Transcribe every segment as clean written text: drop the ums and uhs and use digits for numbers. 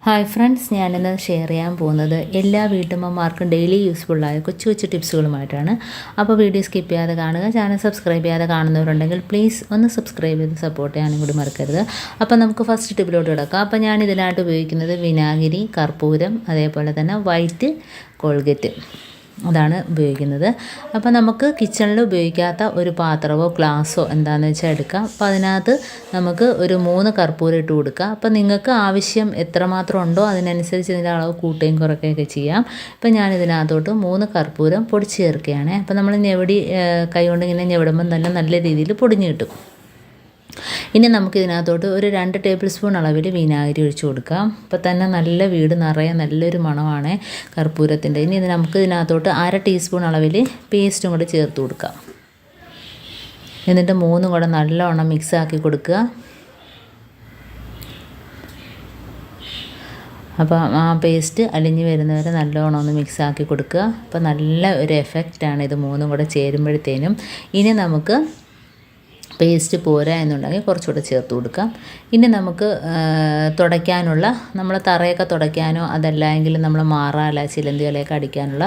Hi friends, ഞാനിന്ന് share ചെയ്യാൻ പോകുന്നത് എല്ലാ വീട്ടമ്മമാർക്കും ഡെയിലി യൂസ്ഫുള്ളായ കൊച്ചു കൊച്ചു ടിപ്സുകളുമായിട്ടാണ്. അപ്പോൾ വീഡിയോ സ്കിപ്പ് ചെയ്യാതെ കാണുക. ചാനൽ സബ്സ്ക്രൈബ് ചെയ്യാതെ കാണുന്നവരുണ്ടെങ്കിൽ പ്ലീസ് ഒന്ന് സബ്സ്ക്രൈബ് ചെയ്ത് സപ്പോർട്ട് ചെയ്യാനും കൂടി മറക്കരുത്. അപ്പോൾ നമുക്ക് ഫസ്റ്റ് ടിപ്പിലോട്ട് കിടക്കാം. അപ്പോൾ ഞാൻ ഇതിനായിട്ട് ഉപയോഗിക്കുന്നത് വിനാഗിരി, കർപ്പൂരം, അതേപോലെ തന്നെ വൈറ്റ് കോൾഗേറ്റ്, അതാണ് ഉപയോഗിക്കുന്നത്. അപ്പോൾ നമുക്ക് കിച്ചണിൽ ഉപയോഗിക്കാത്ത ഒരു പാത്രമോ ഗ്ലാസ്സോ എന്താണെന്ന് വെച്ചാൽ എടുക്കാം. അപ്പോൾ അതിനകത്ത് നമുക്ക് ഒരു 3 കർപ്പൂരം ഇട്ട് കൊടുക്കാം. അപ്പോൾ നിങ്ങൾക്ക് ആവശ്യം എത്രമാത്രം ഉണ്ടോ അതിനനുസരിച്ച് ഇതിൻ്റെ അളവ് കൂട്ടുകയും കുറയ്ക്കുകയൊക്കെ ചെയ്യാം. ഇപ്പോൾ ഞാനിതിനകത്തോട്ട് 3 കർപ്പൂരം പൊടിച്ച് ചേർക്കുകയാണ്. അപ്പോൾ നമ്മൾ കൈ കൊണ്ട് ഇങ്ങനെ ഞെവിടുമ്പം തന്നെ നല്ല രീതിയിൽ പൊടിഞ്ഞ് കിട്ടും. ഇനി നമുക്കിതിനകത്തോട്ട് ഒരു 2 ടേബിൾ സ്പൂൺ അളവിൽ വിനാഗിരി ഒഴിച്ച് കൊടുക്കാം. അപ്പോൾ തന്നെ നല്ല വീട് നിറയെ നല്ലൊരു മണമാണ് കർപ്പൂരത്തിൻ്റെ. ഇനി നമുക്ക് ഇതിനകത്തോട്ട് 1/2 ടീസ്പൂൺ അളവിൽ പേസ്റ്റും കൂടെ ചേർത്ത് കൊടുക്കാം. എന്നിട്ട് 3 കൂടെ നല്ലവണ്ണം മിക്സ് ആക്കി കൊടുക്കുക. അപ്പോൾ ആ പേസ്റ്റ് അലിഞ്ഞ് വരുന്നവരെ നല്ലോണം ഒന്ന് മിക്സ് ആക്കി കൊടുക്കുക. അപ്പോൾ നല്ല ഒരു എഫക്റ്റാണ് ഇത് 3 കൂടെ ചേരുമ്പോഴത്തേനും. ഇനി നമുക്ക് പേസ്റ്റ് പോരാ എന്നുണ്ടെങ്കിൽ കുറച്ചുകൂടെ ചേർത്ത് കൊടുക്കാം. ഇനി നമുക്ക് തുടയ്ക്കാനുള്ള, നമ്മൾ തറയൊക്കെ തുടയ്ക്കാനോ അതല്ലെങ്കിൽ നമ്മൾ മാറാല ചിലന്തികളെയൊക്കെ അടിക്കാനുള്ള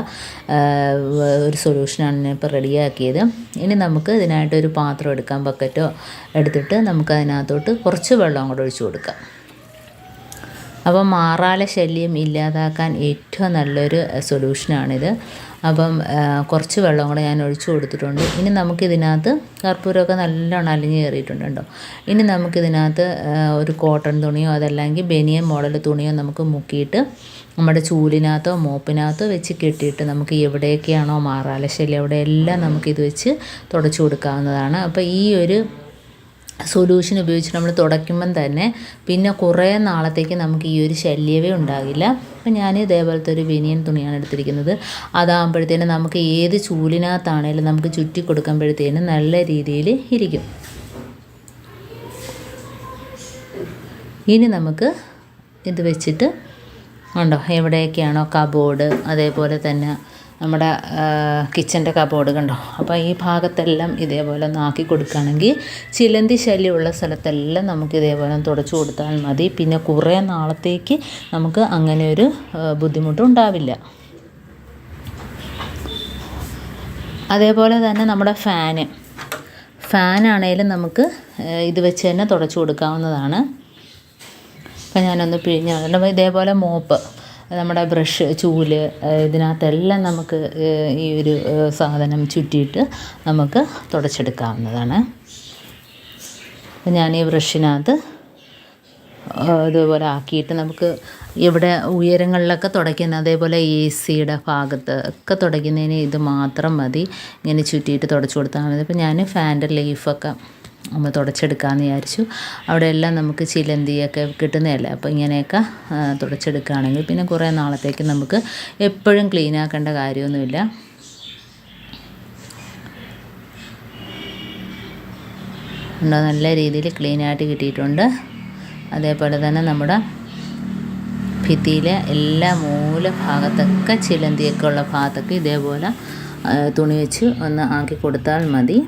ഒരു സൊല്യൂഷനാണ് ഞാൻ ഇപ്പോൾ റെഡിയാക്കിയത്. ഇനി നമുക്ക് ഇതിനായിട്ടൊരു പാത്രം എടുക്കാം, ബക്കറ്റോ എടുത്തിട്ട് നമുക്ക് അതിനകത്തോട്ട് കുറച്ച് വെള്ളം കൂടെ ഒഴിച്ച് കൊടുക്കാം. അപ്പം മാറാല ശല്യം ഇല്ലാതാക്കാൻ ഏറ്റവും നല്ലൊരു സൊല്യൂഷനാണിത്. അപ്പം കുറച്ച് വെള്ളം കൂടെ ഞാൻ ഒഴിച്ചു കൊടുത്തിട്ടുണ്ട്. ഇനി നമുക്കിതിനകത്ത് കർപ്പൂരമൊക്കെ നല്ലോണം അലിഞ്ഞ് കയറിയിട്ടുണ്ട് കേട്ടോ. ഇനി നമുക്കിതിനകത്ത് ഒരു കോട്ടൺ തുണിയോ അതല്ലെങ്കിൽ ബനിയൻ മോഡൽ തുണിയോ നമുക്ക് മുക്കിയിട്ട് നമ്മുടെ ചൂലിനകത്തോ മോപ്പിനകത്തോ വെച്ച് കെട്ടിയിട്ട് നമുക്ക് എവിടെയൊക്കെയാണോ മാറാല ശല്യം അവിടെയെല്ലാം നമുക്കിത് വെച്ച് തുടച്ചു കൊടുക്കാവുന്നതാണ്. അപ്പോൾ ഈ ഒരു സൊല്യൂഷൻ ഉപയോഗിച്ച് നമ്മൾ തുടയ്ക്കുമ്പം തന്നെ പിന്നെ കുറേ നാളത്തേക്ക് നമുക്ക് ഈ ഒരു ശല്യമേ ഉണ്ടാകില്ല. അപ്പം ഞാൻ ഇതേപോലത്തെ ഒരു ബനിയൻ തുണിയാണ് എടുത്തിരിക്കുന്നത്. അതാകുമ്പോഴത്തേനും നമുക്ക് ഏത് ചൂലിനകത്താണേലും നമുക്ക് ചുറ്റി കൊടുക്കുമ്പോഴത്തേനും നല്ല രീതിയിൽ ഇരിക്കും. ഇനി നമുക്ക് ഇത് വെച്ചിട്ട് ഉണ്ടോ എവിടെയൊക്കെയാണോ കബോർഡ്, അതേപോലെ തന്നെ നമ്മുടെ കിച്ചൻ്റെ കബോർഡ് കണ്ടോ, അപ്പോൾ ഈ ഭാഗത്തെല്ലാം ഇതേപോലെ ഒന്ന് ആക്കി കൊടുക്കുകയാണെങ്കിൽ ചിലന്തി ശല്യമുള്ള സ്ഥലത്തെല്ലാം നമുക്ക് ഇതേപോലെ തുടച്ചു കൊടുത്താൽ മതി. പിന്നെ കുറേ നാളത്തേക്ക് നമുക്ക് അങ്ങനെ ഒരു ബുദ്ധിമുട്ടുണ്ടാവില്ല. അതേപോലെ തന്നെ നമ്മുടെ ഫാനാണേലും നമുക്ക് ഇത് വെച്ച് തന്നെ തുടച്ചു കൊടുക്കാവുന്നതാണ്. അപ്പോൾ ഞാനൊന്ന് പിഴിഞ്ഞ് ഇതേപോലെ മോപ്പ്, നമ്മുടെ ബ്രഷ്, ചൂല്, ഇതിനകത്തെല്ലാം നമുക്ക് ഈ ഒരു സാധനം ചുറ്റിയിട്ട് നമുക്ക് തുടച്ചെടുക്കാവുന്നതാണ്. അപ്പം ഞാൻ ഈ ബ്രഷിനകത്ത് ഇതുപോലെ ആക്കിയിട്ട് നമുക്ക് ഇവിടെ ഉയരങ്ങളിലൊക്കെ തുടയ്ക്കുന്ന, അതേപോലെ AC-യുടെ ഭാഗത്ത് ഒക്കെ തുടയ്ക്കുന്നതിന് ഇത് മാത്രം മതി. ഇങ്ങനെ ചുറ്റിയിട്ട് തുടച്ചു കൊടുത്താൽ മതി. അപ്പോൾ ഞാൻ ഫാൻ്റെ ലീഫൊക്കെ നമ്മൾ തുടച്ചെടുക്കാമെന്ന് വിചാരിച്ചു. അവിടെയെല്ലാം നമുക്ക് ചിലന്തിയൊക്കെ കിട്ടുന്നതല്ലേ. അപ്പോൾ ഇങ്ങനെയൊക്കെ തുടച്ചെടുക്കുകയാണെങ്കിൽ പിന്നെ കുറേ നാളത്തേക്ക് നമുക്ക് എപ്പോഴും ക്ലീൻ ആക്കേണ്ട കാര്യമൊന്നുമില്ല. നല്ല രീതിയിൽ ക്ലീനായിട്ട് കിട്ടിയിട്ടുണ്ട്. അതേപോലെ തന്നെ നമ്മുടെ ഭിത്തിയിലെ എല്ലാ മൂല ഭാഗത്തൊക്കെ ചിലന്തിയൊക്കെ ഉള്ള ഭാഗത്തൊക്കെ ഇതേപോലെ തുണി വെച്ച് ഒന്ന് ആക്കി കൊടുത്താൽ മതി.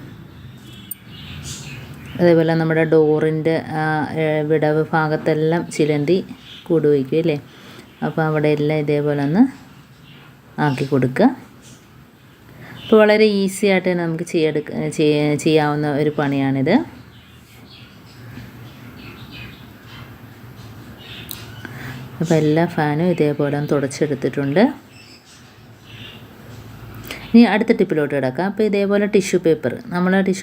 അതേപോലെ നമ്മുടെ ഡോറിൻ്റെ വിടവ് ഭാഗത്തെല്ലാം ചിലന്തി കൂട് വയ്ക്കും അല്ലേ. അപ്പോൾ അവിടെ എല്ലാം ഇതേപോലെ ഒന്ന് ആക്കി കൊടുക്കുക. അപ്പോൾ വളരെ ഈസി ആയിട്ട് നമുക്ക് ചെയ്യാവുന്ന ഒരു പണിയാണിത്. അപ്പോൾ എല്ലാ ഫാനും ഇതേപോലെ തുടച്ചെടുത്തിട്ടുണ്ട്. ഇനി അടുത്ത ടിപ്പിലോട്ട് കിടക്കാം. അപ്പോൾ ഇതേപോലെ ടിഷ്യൂ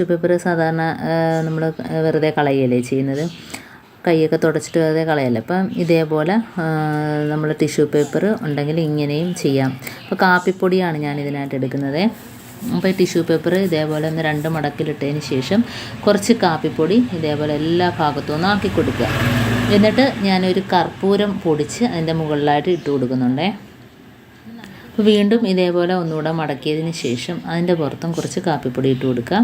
പേപ്പർ സാധാരണ നമ്മൾ വെറുതെ കളയല്ലേ ചെയ്യുന്നത്, കൈയൊക്കെ തുടച്ചിട്ട് വെറുതെ കളയല്ലേ. അപ്പം ഇതേപോലെ നമ്മൾ ടിഷ്യൂ പേപ്പർ ഉണ്ടെങ്കിൽ ഇങ്ങനെയും ചെയ്യാം. അപ്പോൾ കാപ്പിപ്പൊടിയാണ് ഞാൻ ഇതിനായിട്ട് എടുക്കുന്നത്. അപ്പോൾ ഈ ടിഷ്യൂ പേപ്പർ ഇതേപോലെ ഒന്ന് 2 മടക്കിലിട്ടതിന് ശേഷം കുറച്ച് കാപ്പിപ്പൊടി ഇതേപോലെ എല്ലാ ഭാഗത്തും ഒന്ന് ആക്കി കൊടുക്കുക. എന്നിട്ട് ഞാനൊരു കർപ്പൂരം പൊടിച്ച് അതിൻ്റെ മുകളിലായിട്ട് ഇട്ട് കൊടുക്കുന്നുണ്ടേ. അപ്പോൾ വീണ്ടും ഇതേപോലെ ഒന്നുകൂടെ മടക്കിയതിന് ശേഷം അതിൻ്റെ പുറത്തും കുറച്ച് കാപ്പിപ്പൊടി ഇട്ട് കൊടുക്കാം.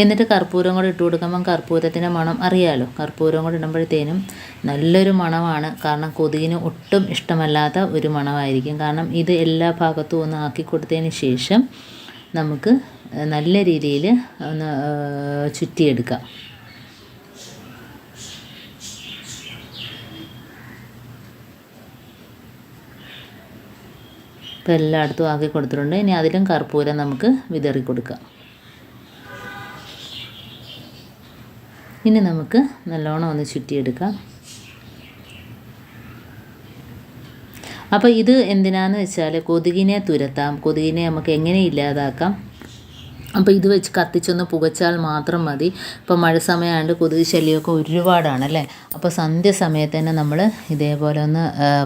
എന്നിട്ട് കർപ്പൂരം കൂടെ ഇട്ട് കൊടുക്കുമ്പം കർപ്പൂരത്തിൻ്റെ മണം അറിയാമല്ലോ. കർപ്പൂരം കൂടെ ഇടുമ്പോഴത്തേനും നല്ലൊരു മണമാണ്. കാരണം കൊതുകിന് ഒട്ടും ഇഷ്ടമല്ലാത്ത ഒരു മണമായിരിക്കും. കാരണം ഇത് എല്ലാ ഭാഗത്തും ഒന്ന് ആക്കി കൊടുത്തതിന് ശേഷം നമുക്ക് നല്ല രീതിയിൽ ഒന്ന് ചുറ്റിയെടുക്കാം. ഇപ്പോൾ എല്ലായിടത്തും ആക്കി കൊടുത്തിട്ടുണ്ട്. ഇനി അതിലും കർപ്പൂരം നമുക്ക് വിതറി കൊടുക്കാം. ഇനി നമുക്ക് നല്ലോണം ഒന്ന് ചുറ്റിയെടുക്കാം. അപ്പോൾ ഇത് എന്തിനാന്ന് വെച്ചാൽ കൊതുകിനെ തുരത്താം, കൊതുകിനെ നമുക്ക് എങ്ങനെ ഇല്ലാതാക്കാം. അപ്പോൾ ഇത് വെച്ച് കത്തിച്ചൊന്ന് പുകച്ചാൽ മാത്രം മതി. ഇപ്പോൾ മഴ സമയമായതുകൊണ്ട് കൊതുക് ശല്യമൊക്കെ ഒരുപാടാണല്ലേ. അപ്പോൾ സന്ധ്യ സമയത്ത് തന്നെ നമ്മൾ ഇതേപോലെ ഒന്ന്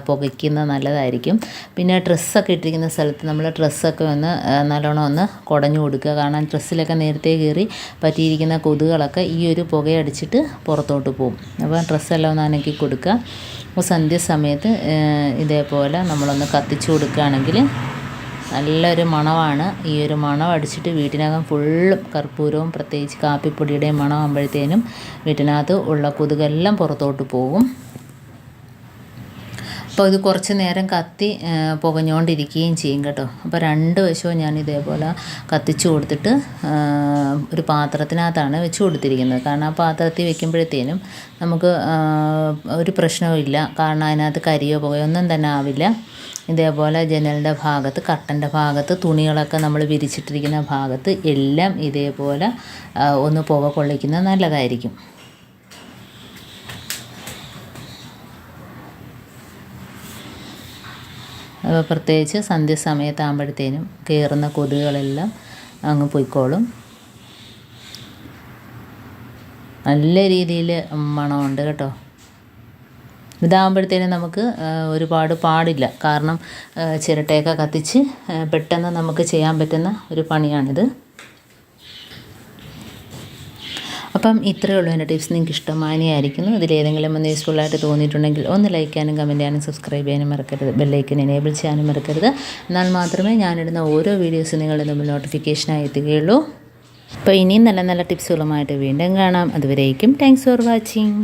പുകയ്ക്കുന്നത് നല്ലതായിരിക്കും. പിന്നെ ഡ്രസ്സൊക്കെ ഇട്ടിരിക്കുന്ന സ്ഥലത്ത് നമ്മൾ ഡ്രസ്സൊക്കെ ഒന്ന് നല്ലോണം ഒന്ന് കുടഞ്ഞു കൊടുക്കുക. കാരണം ഡ്രസ്സിലൊക്കെ നേരത്തെ കയറി പറ്റിയിരിക്കുന്ന കൊതുകുകളൊക്കെ ഈ ഒരു പുകയടിച്ചിട്ട് പുറത്തോട്ട് പോകും. അപ്പോൾ ഡ്രസ്സെല്ലാം ഒന്ന് അനക്കി കൊടുക്കുക. അപ്പോൾ സന്ധ്യ സമയത്ത് ഇതേപോലെ നമ്മളൊന്ന് കത്തിച്ചു കൊടുക്കുകയാണെങ്കിൽ നല്ലൊരു മണമാണ്. ഈ ഒരു മണം അടിച്ചിട്ട് വീട്ടിനകം ഫുള്ളും കർപ്പൂരവും പ്രത്യേകിച്ച് കാപ്പിപ്പൊടിയുടെയും മണമാകുമ്പോഴത്തേനും വീട്ടിനകത്ത് ഉള്ള കൊതുകെല്ലാം പുറത്തോട്ട് പോകും. അപ്പോൾ ഇത് കുറച്ച് നേരം കത്തി പുകഞ്ഞുകൊണ്ടിരിക്കുകയും ചെയ്യും കേട്ടോ. അപ്പോൾ 2 വശവും ഞാൻ ഇതേപോലെ കത്തിച്ച് കൊടുത്തിട്ട് ഒരു പാത്രത്തിനകത്താണ് വെച്ച് കൊടുത്തിരിക്കുന്നത്. കാരണം ആ പാത്രത്തിൽ വെക്കുമ്പോഴത്തേനും നമുക്ക് ഒരു പ്രശ്നവും ഇല്ല. കാരണം അതിനകത്ത് കരിയോ പുകയോ ഒന്നും തന്നെ ആവില്ല. ഇതേപോലെ ജനലിൻ്റെ ഭാഗത്ത്, കർട്ടൻ്റെ ഭാഗത്ത്, തുണികളൊക്കെ നമ്മൾ വിരിച്ചിട്ടിരിക്കുന്ന ഭാഗത്ത് എല്ലാം ഇതേപോലെ ഒന്ന് പുക കൊള്ളിക്കുന്നത് നല്ലതായിരിക്കും. പ്രത്യേകിച്ച് സന്ധ്യാസമയത്താകുമ്പോഴത്തേനും കയറുന്ന കൊതുകുകളെല്ലാം അങ്ങ് പോയിക്കോളും. നല്ല രീതിയിൽ മണമുണ്ട് കേട്ടോ. ഇതാകുമ്പോഴത്തേനും നമുക്ക് ഒരുപാട് പാടില്ല. കാരണം ചിരട്ടയൊക്കെ കത്തിച്ച് പെട്ടെന്ന് നമുക്ക് ചെയ്യാൻ പറ്റുന്ന ഒരു പണിയാണിത്. അപ്പം ഇത്രയേ ഉള്ളൂ എൻ്റെ ടിപ്സ്. നിങ്ങൾക്ക് ഇഷ്ടമായിരിക്കുന്നു. ഇതിലേതെങ്കിലും ഒന്ന് യൂസ്ഫുള്ളായിട്ട് തോന്നിയിട്ടുണ്ടെങ്കിൽ ഒന്ന് ലൈക്ക് ചെയ്യാനും കമൻറ്റ് ചെയ്യാനും സബ്സ്ക്രൈബ് ചെയ്യാനും മറക്കരുത്. ബെല്ലൈക്കൻ എനേബിൾ ചെയ്യാനും മറക്കരുത്. എന്നാൽ മാത്രമേ ഞാനിടുന്ന ഓരോ വീഡിയോസും നിങ്ങളുടെ മുമ്പിൽ നോട്ടിഫിക്കേഷനായി എത്തുകയുള്ളൂ. അപ്പോൾ ഇനിയും നല്ല നല്ല ടിപ്സുകളുമായിട്ട് വീണ്ടും കാണാം. അതുവരേക്കും താങ്ക്സ് ഫോർ വാച്ചിങ്.